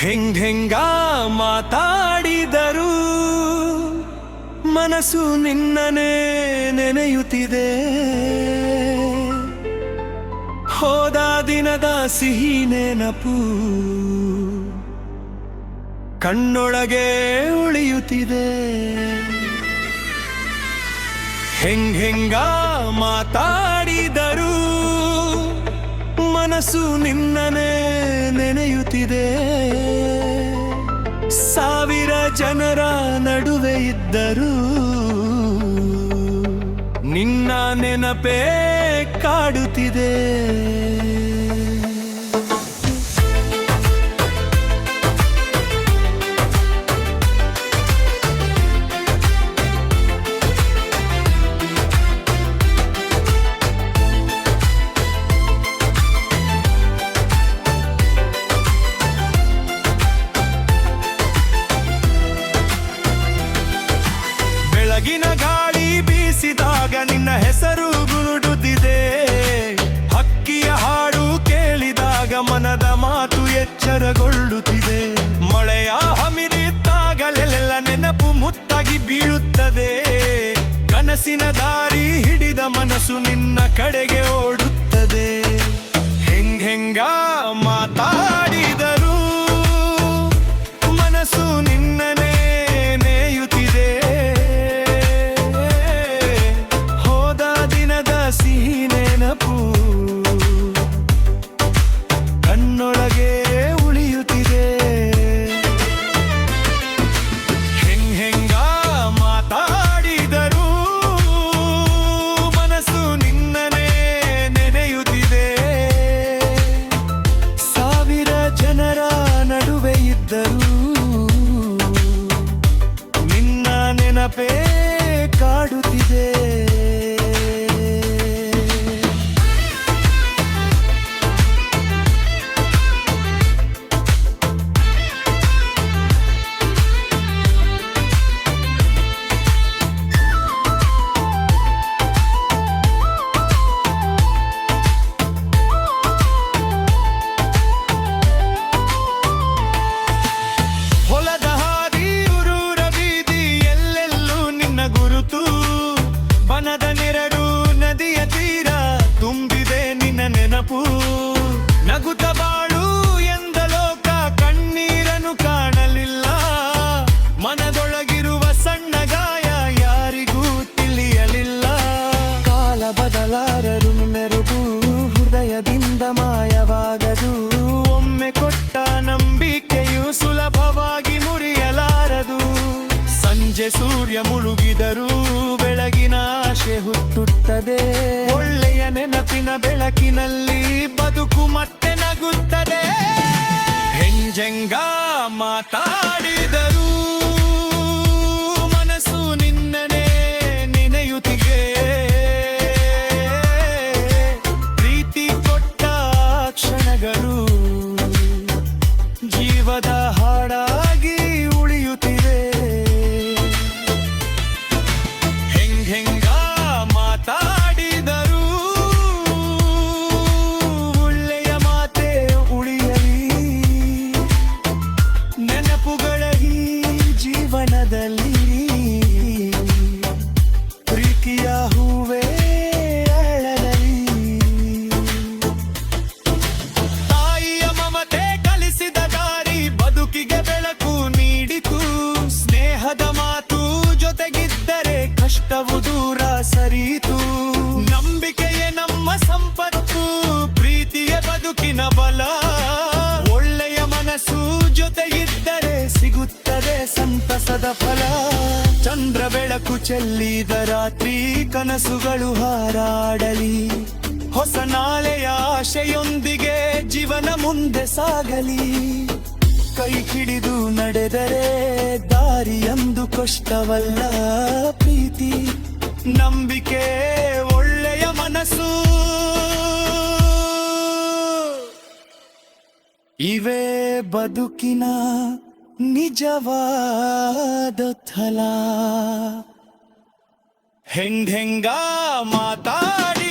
ಹೆಂಗ ಮಾತಾಡಿದರು ಮನಸ್ಸು ನಿನ್ನನೇ ನೆನೆಯುತ್ತಿದೆ. ಹೋದ ದಿನದ ಸಿಹಿ ನೆನಪು ಕಣ್ಣೊಳಗೆ ಉಳಿಯುತ್ತಿದೆ. ಹೆಂಗ ಮಾತಾಡಿದರು ಮನಸ್ಸು ನಿನ್ನನೇ ನೆನೆಯುತ್ತಿದೆ. ಸಾವಿರ ಜನರ ನಡುವೆ ಇದ್ದರೂ ನಿನ್ನ ನೆನಪೇ ಕಾಡುತ್ತಿದೆ. ಬೆಳಗಿನ ಗಾಳಿ ಬೀಸಿದಾಗ ನಿನ್ನ ಹೆಸರು ಗುಡುತ್ತಿದೆ. ಹಕ್ಕಿಯ ಹಾಡು ಕೇಳಿದಾಗ ಮನದ ಮಾತು ಎಚ್ಚರಗೊಳ್ಳುತ್ತಿದೆ. ಮಳೆಯ ಹಮಿರಿದ್ದಾಗಲೆಲ್ಲ ನೆನಪು ಮುತ್ತಾಗಿ ಬೀಳುತ್ತದೆ. ಕನಸಿನ ದಾರಿ ಹಿಡಿದ ಮನಸ್ಸು ನಿನ್ನ ಕಡೆಗೆ ಓಡುತ್ತದೆ. ಹೆಂಗ ಮಾತಾಡಿದರು ಮನಸ್ಸು ನಿನ್ನನೇ ನೆನೆಯುತ್ತಿದೆ. ಸಿಹಿ ನೆನಪು ಕಣ್ಣೊಳಗೆ ಉಳಿಯುತ್ತಿದೆ. ಹೆಂಗ ಮಾತಾಡಿದರು ಮನಸ್ಸು ನಿನ್ನನೇ ನೆನೆಯುತ್ತಿದೆ. ಸಾವಿರ ಜನರ ನಡುವೆ ಇದ್ದರೂ ನಿನ್ನ ನೆನಪೇ ಕಾಡುತ್ತಿದೆ. ಬನದ ನೆರಳು ನದಿಯ ತೀರ ತುಂಬಿದೆ ನಿನ್ನ ನೆನಪು. ನಗುತ್ತ ಬಾಳು ಎಂದ ಲೋಕ ಕಣ್ಣೀರನ್ನು ಕಾಣಲಿಲ್ಲ. ಮನದೊಳಗಿರುವ ಸಣ್ಣ ಗಾಯ ಯಾರಿಗೂ ತಿಳಿಯಲಿಲ್ಲ. ಕಾಲ ಬದಲಾರರು ಮೆರುಗು ಹೃದಯದಿಂದ ಮಾಯವಾಗದು. ಒಮ್ಮೆ ಕೊಟ್ಟ ನಂಬಿಕೆಯು ಸುಲಭವಾಗಿ ಮುರಿಯಲಾರದು. ಸಂಜೆ ಸೂರ್ಯ ಮುಳುಗಿದರೂ ಬೆಳಗಿನ ಆಶೆ ಹುಟ್ಟುತ್ತದೆ. ಒಳ್ಳೆಯ ನೆನಪಿನ ಬೆಳಕಿನಲ್ಲಿ ಬದುಕು ಮತ್ತೆ ನಗುತ್ತದೆ. ಹೆಂಗ ಮಾತಾಡಿದರು ಮನಸ್ಸು ನಿನ್ನನೇ ನೆನೆಯುತ್ತಿದೆ. ಪ್ರೀತಿ ಕೊಟ್ಟ ಕ್ಷಣಗಳು ಜೀವದ ಹಾಡಾಗಿ ಉಳಿಯುತ್ತಿದೆ. ಹೆಂಗ ಮಾತಾಡಿದರು ಒಳ್ಳೆಯ ಮಾತೆ ಉಳಿಯಲಿ. ನೆನಪುಗಳ ಈ ಜೀವನದಲ್ಲಿ ಪ್ರೀತಿಯ ಹೂವೇ ಅರಳಲಿ. ತಾಯಿಯ ಮಮತೆ ಕಲಿಸಿದ ದಾರಿ ಬದುಕಿಗೆ ಬೆಳಕು ನೀಡಿತು. ಸ್ನೇಹದ ಮಾತು ಜೊತೆಗಿದ್ದರೆ ಕಷ್ಟವು ದೂರ ಸರಿಯಿತು. ನಂಬಿಕೆಯೇ ನಮ್ಮ ಸಂಪತ್ತು, ಪ್ರೀತಿಯ ಬದುಕಿನ ಬಲ. ಒಳ್ಳೆಯ ಮನಸ್ಸು ಜೊತೆ ಇದ್ದರೆ ಸಿಗುತ್ತದೆ ಸಂತಸದ ಫಲ. ಚಂದ್ರ ಬೆಳಕು ಚೆಲ್ಲಿದ ರಾತ್ರಿ ಕನಸುಗಳು ಹಾರಾಡಲಿ. ಹೊಸ ನಾಳೆಯ ಆಶೆಯೊಂದಿಗೆ ಜೀವನ ಮುಂದೆ ಸಾಗಲಿ. ಕೈ ಹಿಡಿದು ನಡೆದರೆ ದಾರಿಯಂದು ಕಷ್ಟವಲ್ಲ. ಪ್ರೀತಿ ನಂಬಿಕೆ ಒಳ್ಳೆಯ ಮನಸ್ಸು ಇವೇ ಬದುಕಿನ ನಿಜವಾದ ಥಲ. ಹೆಂಗ ಮಾತಾಡಿ